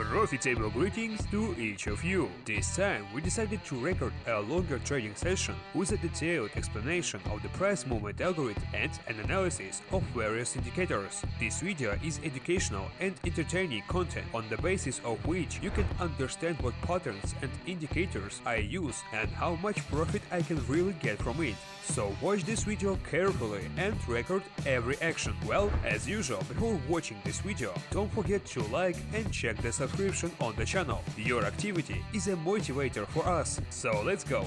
Profitable greetings to each of you. This time we decided to record a longer trading session with a detailed explanation of the price movement algorithm and an analysis of various indicators. This video is educational and entertaining content on the basis of which you can understand what patterns and indicators I use and how much profit I can really get from it. So watch this video carefully and record every action. Well, as usual, before watching this video, don't forget to like and check the subscription on the channel. Your activity is a motivator for us, so let's go!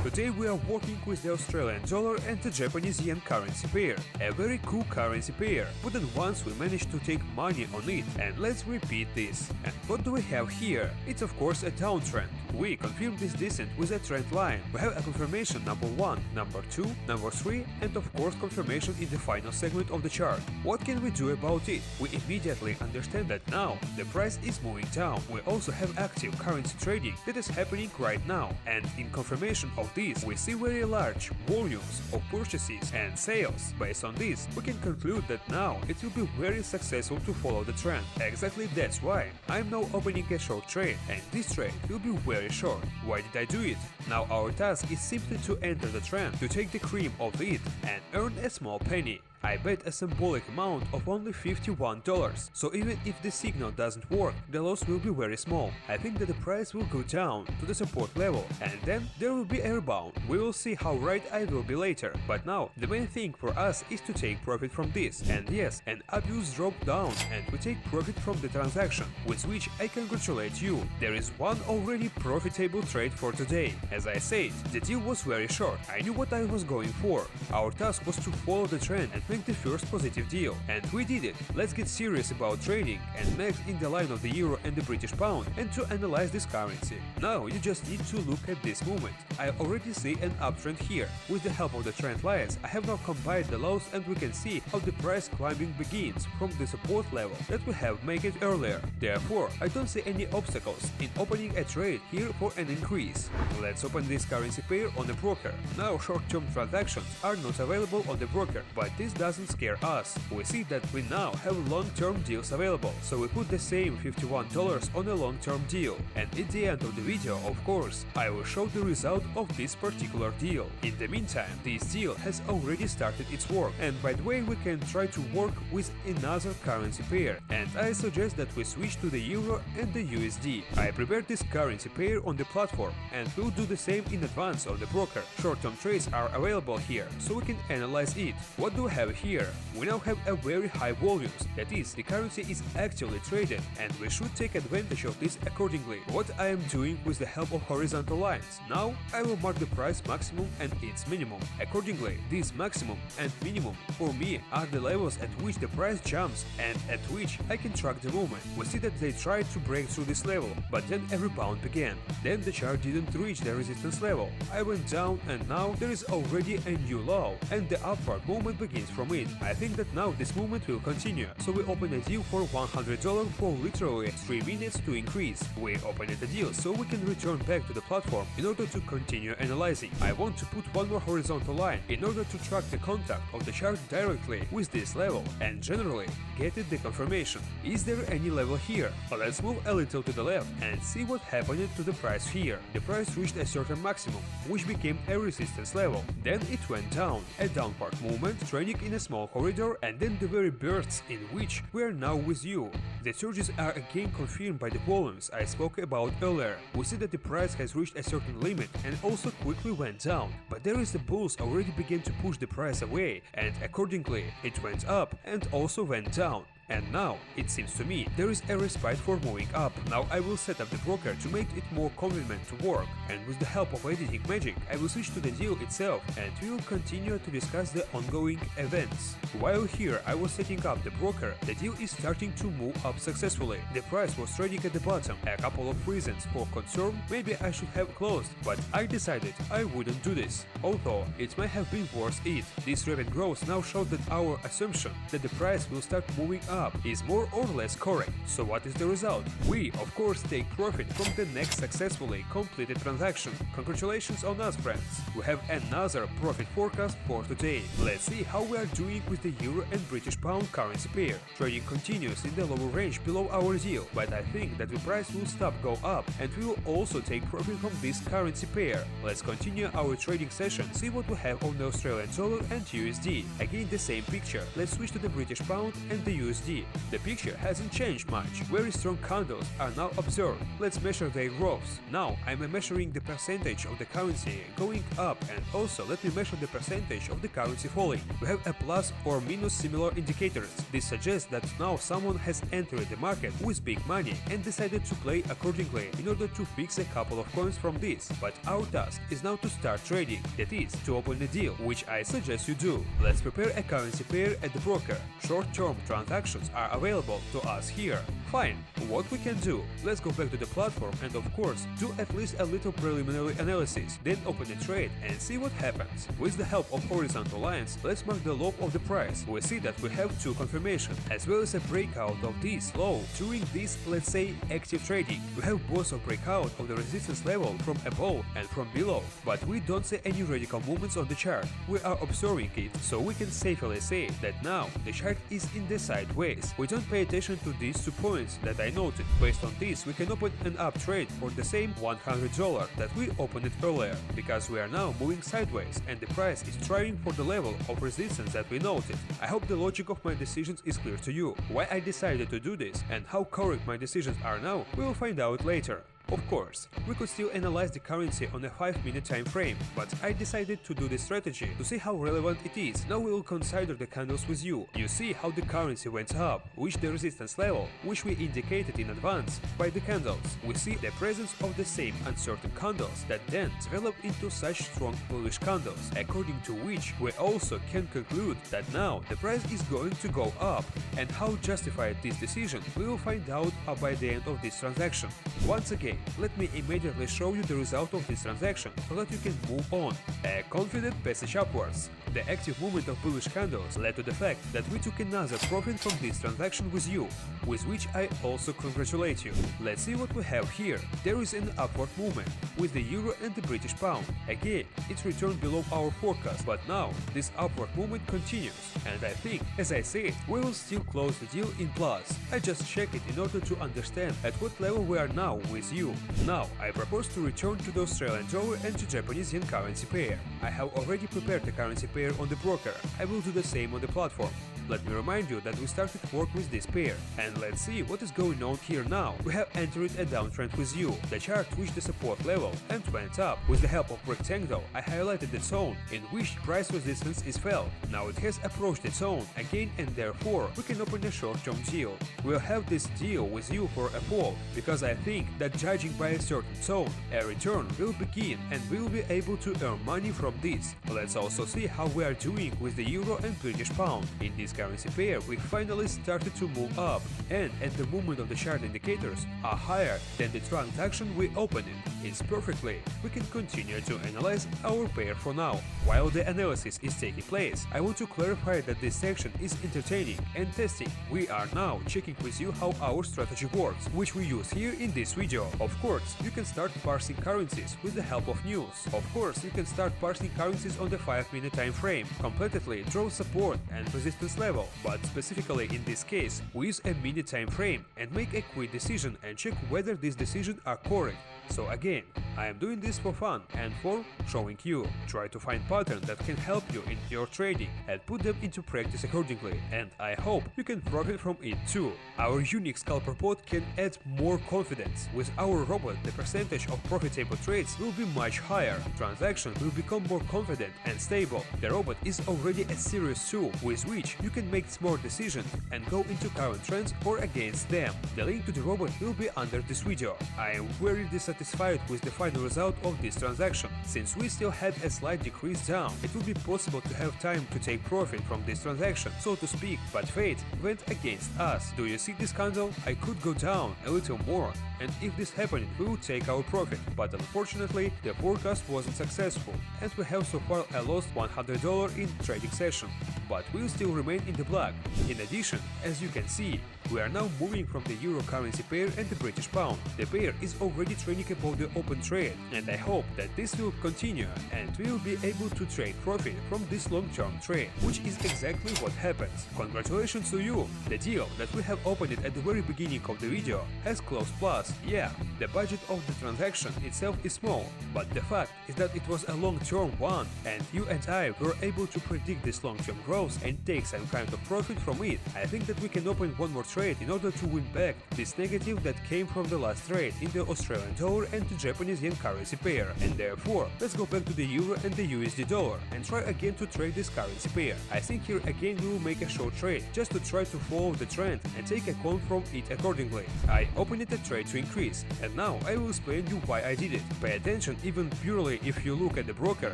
Today we are working with the Australian dollar and the Japanese yen currency pair. A very cool currency pair, but then once we managed to take money on it, and let's repeat this. And what do we have here? It's of course a downtrend. We confirm this descent with a trend line. We have a confirmation number 1, number 2, number 3, and of course confirmation in the final segment of the chart. What can we do about it? We immediately understand that now the price is moving down. We also have active currency trading that is happening right now, and in confirmation of this, we see very large volumes of purchases and sales. Based on this, we can conclude that now it will be very successful to follow the trend. Exactly that's why I'm now opening a short trade, and this trade will be very short. Why did I do it? Now our task is simply to enter the trend, to take the cream of it and earn a small penny. I bet a symbolic amount of only $51, so even if the signal doesn't work, the loss will be very small. I think that the price will go down to the support level, and then there will be a rebound. We will see how right I will be later, but now the main thing for us is to take profit from this. And yes, an obvious drop down, and we take profit from the transaction, with which I congratulate you. There is one already profitable trade for today. As I said, the deal was very short. I knew what I was going for. Our task was to follow the trend and make the first positive deal, and we did it. Let's get serious about trading and next in the line of the euro and the British pound and to analyze this currency. Now you just need to look at this movement. I already see an uptrend here. With the help of the trend lines, I have now combined the lows and we can see how the price climbing begins from the support level that we have made it earlier. Therefore, I don't see any obstacles in opening a trade here for an increase. Let's open this currency pair on the broker. Now short-term transactions are not available on the broker, but this doesn't scare us. We see that we now have long-term deals available, so we put the same $51 on a long-term deal. And at the end of the video, of course, I will show the result of this particular deal. In the meantime, this deal has already started its work, and by the way, we can try to work with another currency pair, and I suggest that we switch to the euro and the USD. I prepared this currency pair on the platform, and we'll do the same in advance of the broker. Short-term trades are available here, so we can analyze it. What do we have here? We now have a very high volumes, that is, the currency is actively traded, and we should take advantage of this accordingly. What I am doing with the help of horizontal lines. Now I will mark the price maximum and its minimum. Accordingly, this maximum and minimum for me are the levels at which the price jumps and at which I can track the movement. We see that they tried to break through this level, but then a rebound began. Then the chart didn't reach the resistance level. I went down, and now there is already a new low, and the upward movement begins from it. I think that now this movement will continue, so we open a deal for $100 for literally 3 minutes to increase. We opened a deal so we can return back to the platform in order to continue analyzing. I want to put one more horizontal line in order to track the contact of the chart directly with this level and generally get it the confirmation. Is there any level here? Let's move a little to the left and see what happened to the price here. The price reached a certain maximum, which became a resistance level. Then it went down, a downward movement, trading in a small corridor, and then the very bursts in which we are now with you. The surges are again confirmed by the volumes I spoke about earlier. We see that the price has reached a certain limit and also quickly went down, but there is the bulls already began to push the price away, and accordingly it went up and also went down. And now, it seems to me, there is a respite for moving up. Now I will set up the broker to make it more convenient to work, and with the help of editing magic, I will switch to the deal itself, and we will continue to discuss the ongoing events. While here I was setting up the broker, the deal is starting to move up successfully. The price was trading at the bottom. A couple of reasons for concern, maybe I should have closed, but I decided I wouldn't do this. Although it might have been worth it. This rapid growth now showed that our assumption that the price will start moving up up is more or less correct. So what is the result? We, of course, take profit from the next successfully completed transaction. Congratulations on us, friends! We have another profit forecast for today. Let's see how we are doing with the euro and British pound currency pair. Trading continues in the lower range below our deal, but I think that the price will stop go up and we will also take profit from this currency pair. Let's continue our trading session, see what we have on the Australian dollar and USD. Again the same picture. Let's switch to the British pound and the USD. The picture hasn't changed much. Very strong candles are now observed. Let's measure their growth. Now I'm measuring the percentage of the currency going up, and also let me measure the percentage of the currency falling. We have a plus or minus similar indicators. This suggests that now someone has entered the market with big money and decided to play accordingly in order to fix a couple of coins from this. But our task is now to start trading, that is, to open a deal, which I suggest you do. Let's prepare a currency pair at the broker. Short-term transactions are available to us here. Fine, what we can do? Let's go back to the platform and of course do at least a little preliminary analysis, then open a trade and see what happens. With the help of horizontal lines, let's mark the low of the price. We see that we have two confirmations, as well as a breakout of this low during this, let's say, active trading. We have both a breakout of the resistance level from above and from below, but we don't see any radical movements on the chart. We are observing it, so we can safely say that now the chart is in the sideways. We don't pay attention to these 2 points that I noted. Based on this, we can open an up trade for the same $100 that we opened it earlier, because we are now moving sideways and the price is striving for the level of resistance that we noted. I hope the logic of my decisions is clear to you. Why I decided to do this and how correct my decisions are now, we will find out later. Of course, we could still analyze the currency on a 5-minute time frame, but I decided to do this strategy to see how relevant it is. Now we will consider the candles with you. You see how the currency went up, reached the resistance level, which we indicated in advance by the candles. We see the presence of the same uncertain candles that then developed into such strong bullish candles, according to which we also can conclude that now the price is going to go up. And how justified this decision, we will find out by the end of this transaction. Once again, let me immediately show you the result of this transaction so that you can move on. A confident passage upwards. The active movement of bullish candles led to the fact that we took another profit from this transaction with you, with which I also congratulate you. Let's see what we have here. There is an upward movement with the euro and the British pound. Again, it returned below our forecast, but now this upward movement continues, and I think, as I said, we will still close the deal in plus. I just check it in order to understand at what level we are now with you. Now, I propose to return to the Australian dollar and to Japanese yen currency pair. I have already prepared the currency pair on the broker. I will do the same on the platform. Let me remind you that we started work with this pair, and let's see what is going on here now. We have entered a downtrend with you. The chart reached the support level and went up. With the help of rectangle, I highlighted the zone in which price resistance is felt. Now it has approached the zone again, and therefore we can open a short-term deal. We'll have this deal with you for a fall, because I think that judging by a certain zone, a return will begin and we will be able to earn money from this. Let's also see how we are doing with the euro and British pound. In this currency pair, we finally started to move up, and at the movement of the chart indicators are higher than the transaction we opened it. It's perfectly. We can continue to analyze our pair for now. While the analysis is taking place, I want to clarify that this section is entertaining and testing. We are now checking with you how our strategy works, which we use here in this video. Of course, you can start parsing currencies with the help of news. Of course, you can start parsing currencies on the 5-minute time frame, completely draw support and resistance level, but specifically in this case, we use a minute time frame and make a quick decision and check whether these decisions are correct. So again, I am doing this for fun and for showing you. Try to find patterns that can help you in your trading and put them into practice accordingly, and I hope you can profit from it too. Our unique scalper bot can add more confidence. With our robot, the percentage of profitable trades will be much higher. Transactions will become more confident and stable. The robot is already a serious tool with which you can make smart decisions and go into current trends or against them. The link to the robot will be under this video. I am very dissatisfied with the final result of this transaction. Since we still had a slight decrease down, it will be possible to have time to take profit from this transaction, so to speak, but fate went against us. Do you see this candle? I could go down a little more, and if this happened, we would take our profit, but unfortunately the forecast wasn't successful, and we have so far lost $100 in trading session. but will still remain in the black. In addition, as you can see, we are now moving from the euro currency pair and the British pound. The pair is already trading above the open trade, and I hope that this will continue and we will be able to take profit from this long-term trade, which is exactly what happens. Congratulations to you! The deal that we have opened it at the very beginning of the video has closed plus. Yeah, the budget of the transaction itself is small, but the fact is that it was a long-term one, and you and I were able to predict this long-term growth and take some kind of profit from it. I think that we can open one more trade in order to win back this negative that came from the last trade in the Australian dollar and the Japanese yen currency pair. And therefore, let's go back to the euro and the USD dollar and try again to trade this currency pair. I think here again we will make a short trade just to try to follow the trend and take a con from it accordingly. I opened it a trade to increase, and now I will explain you why I did it. Pay attention even purely if you look at the broker,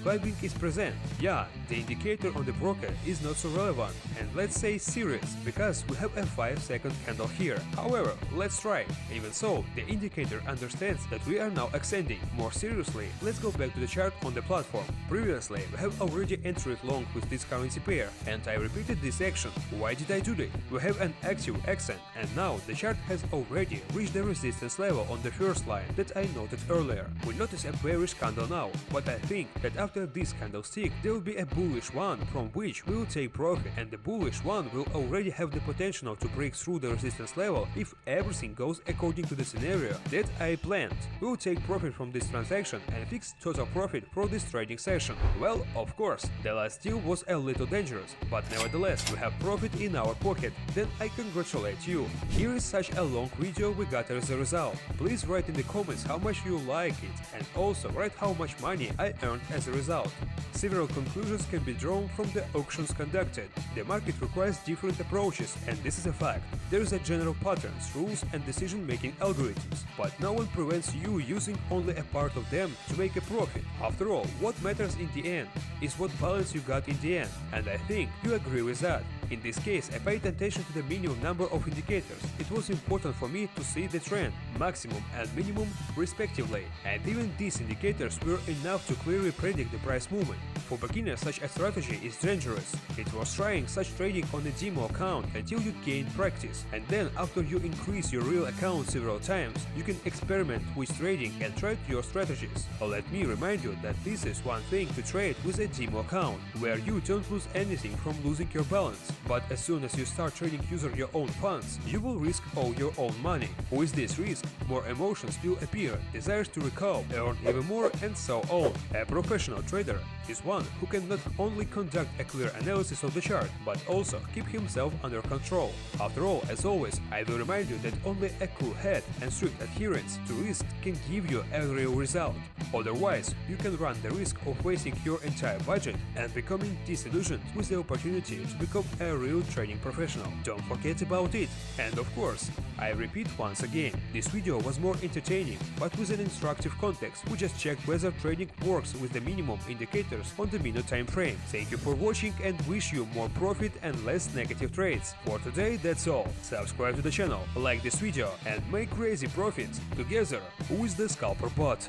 climbing is present. Yeah, the indicator on the broker is not so relevant and let's say serious, because we have a 5-second candle here. However, let's try. Even so, the indicator understands that we are now ascending. More seriously, let's go back to the chart on the platform. Previously, we have already entered long with this currency pair, and I repeated this action. Why did I do it? We have an active ascent, and now the chart has already reached the resistance level on the first line that I noted earlier. We notice a bearish candle now, but I think that after this candlestick there will be a bullish one from which we will take profit, and the bullish one will already have the potential to break through the resistance level if everything goes according to the scenario that I planned. We will take profit from this transaction and fix total profit for this trading session. Well, of course, the last deal was a little dangerous, but nevertheless we have profit in our pocket. Then I congratulate you. Here is such a long video we got as a result. Please write in the comments how much you like it, and also write how much money I earned as a result. Several conclusions can be drawn from the auctions conducted. The market requires different approaches, and this is a fact. There is a general patterns, rules and decision-making algorithms, but no one prevents you using only a part of them to make a profit. After all, what matters in the end is what balance you got in the end, and I think you agree with that. In this case, I paid attention to the minimum number of indicators. It was important for me to see the trend, maximum and minimum respectively, and even these indicators were enough to clearly predict the price movement. For beginners, such a strategy is dangerous. It was trying such trading on a demo account until you gain practice, and then after you increase your real account several times, you can experiment with trading and try your strategies. Let me remind you that this is one thing to trade with a demo account, where you don't lose anything from losing your balance. But as soon as you start trading using your own funds, you will risk all your own money. With this risk, more emotions will appear, desires to recall, earn even more, and so on. A professional trader is one who can not only conduct a clear analysis of the chart, but also keep himself under control. After all, as always, I will remind you that only a cool head and strict adherence to risk can give you a real result. Otherwise, you can run the risk of wasting your entire budget and becoming disillusioned with the opportunity to become a real trading professional. Don't forget about it. And of course, I repeat once again, this video was more entertaining, but with an instructive context. We just checked whether trading works with the minimum indicators on the minute time frame. Thank you for watching and wish you more profit and less negative trades. For today, that's all. Subscribe to the channel, like this video and make crazy profits together with the Scalper Bot.